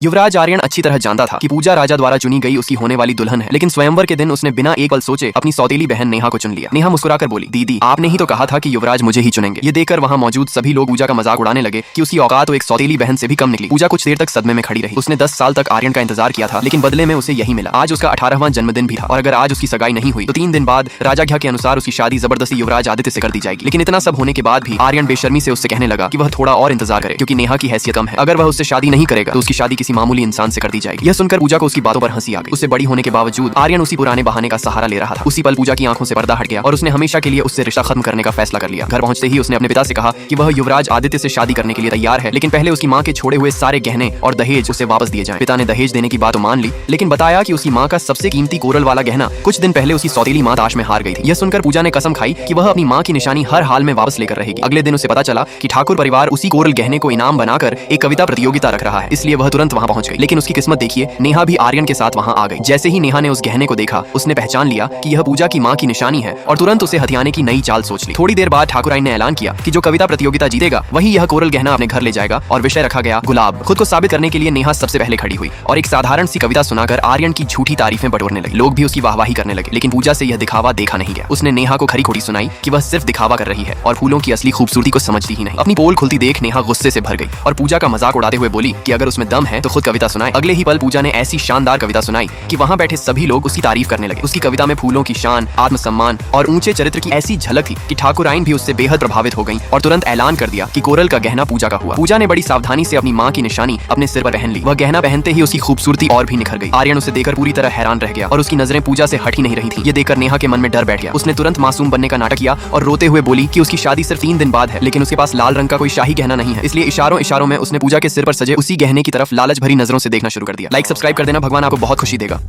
युवराज आर्यन अच्छी तरह जानता था कि पूजा राजा द्वारा चुनी गई उसकी होने वाली दुल्हन है, लेकिन स्वयंवर के दिन उसने बिना एक पल सोचे अपनी सौतेली बहन नेहा को चुन लिया। नेहा मुस्कुराकर बोली, दीदी आपने ही तो कहा था कि युवराज मुझे ही चुनेंगे। ये देखकर वहाँ मौजूद सभी लोग पूजा का मजाक उड़ाने लगे कि उसकी औकात तो एक सौतेली बहन से भी कम निकली। पूजा कुछ देर तक सदमे में खड़ी रही। उसने 10 साल तक आर्यन का इंतजार किया था, लेकिन बदले में उसे यही मिला। आज उसका 18वां जन्मदिन भी था, और अगर आज उसकी सगाई नहीं हुई तो 3 दिन बाद राजाज्ञा के अनुसार उसकी शादी जबरदस्ती युवराज आदित्य से कर दी जाएगी। लेकिन इतना सब होने के बाद भी आर्यन बेशर्मी से उससे कहने लगा कि वह थोड़ा और इंतजार करे, क्योंकि नेहा की हैसियत कम है। अगर वह उससे शादी नहीं करेगा तो उसकी शादी किसी मामूली इंसान से कर दी जाएगी। यह सुनकर पूजा को उसकी बातों पर हंसी आ गई। उससे बड़ी होने के बावजूद आर्यन उसी पुराने बहाने का सहारा ले रहा था। उसी पल पूजा की आंखों से पर्दा हट गया और उसने हमेशा के लिए उससे रिश्ता खत्म करने का फैसला कर लिया। घर पहुंचते ही उसने अपने पिता से कहा कि वह युवराज आदित्य से शादी करने के लिए तैयार है, लेकिन पहले उसकी मां के छोड़े हुए सारे गहने और दहेज उसे वापस दिए जाएं। पिता ने दहेज देने की बात मान ली, लेकिन बताया कि उसकी मां का सबसे कीमती कोरल वाला गहना कुछ दिन पहले उसकी सौतेली मां ताश में हार गई थी। यह सुनकर पूजा ने कसम खाई कि वह अपनी मां की निशानी हर हाल में वापस लेकर रहेगी। अगले दिन उसे पता चला कि ठाकुर परिवार उसी कोरल गहने को इनाम बनाकर एक कविता प्रतियोगिता रख रहा है, इसलिए वह तुरंत वहां पहुंच गई। लेकिन उसकी किस्मत देखिए, नेहा भी आर्यन के साथ वहां आ गई। जैसे ही नेहा ने उस गहने को देखा, उसने पहचान लिया कि यह पूजा की मां की निशानी है और तुरंत उसे हथियाने की नई चाल सोच ली। थोड़ी देर बाद ठाकुराइन ने ऐलान किया कि जो कविता प्रतियोगिता जीतेगा वही यह कोरल गहना अपने घर ले जाएगा, और विषय रखा गया गुलाब। खुद को साबित करने के लिए नेहा सबसे पहले खड़ी हुई और एक साधारण सी कविता सुनाकर आर्यन की झूठी तारीफें बटोरने लगी। लोग भी उसकी वाहवाही करने लगे, लेकिन पूजा से यह दिखावा देखा नहीं गया। उसने नेहा को खरी खोटी सुनाई कि वह सिर्फ दिखावा कर रही है और फूलों की असली खूबसूरती को समझती ही नहीं। अपनी पोल खुलती देख नेहा गुस्से से भर गई और पूजा का मजाक उड़ाते हुए बोली कि अगर उसमें दम है तो खुद कविता सुनाए। अगले ही पल पूजा ने ऐसी शानदार कविता सुनाई कि वहां बैठे सभी लोग उसकी तारीफ करने लगे। उसकी कविता में फूलों की शान, आत्मसम्मान और ऊंचे चरित्र की ऐसी झलक थी कि ठाकुराइन भी उससे बेहद प्रभावित हो गईं और तुरंत ऐलान कर दिया कि कोरल का गहना पूजा का हुआ। पूजा ने बड़ी सावधानी से अपनी मां की निशानी अपने सिर पर पहन ली। वह गहना पहनते ही उसकी खूबसूरती और भी निखर गई। आर्यन उसे देखकर पूरी तरह हैरान रह गया और उसकी नजरें पूजा से हट ही नहीं रही थी। ये देखकर नेहा के मन में डर बैठ गया। उसने तुरंत मासूम बनने का नाटक किया और रोते हुए बोली कि उसकी शादी सिर्फ 3 दिन बाद है, लेकिन उसके पास लाल रंग का कोई शाही गहना नहीं है। इसलिए इशारों इशारों में उसने पूजा के सिर पर सजे उसी गहने की तरफ लालच भरी नजरों से देखना शुरू कर दिया। लाइक सब्सक्राइब कर देना, भगवान आपको बहुत खुशी देगा।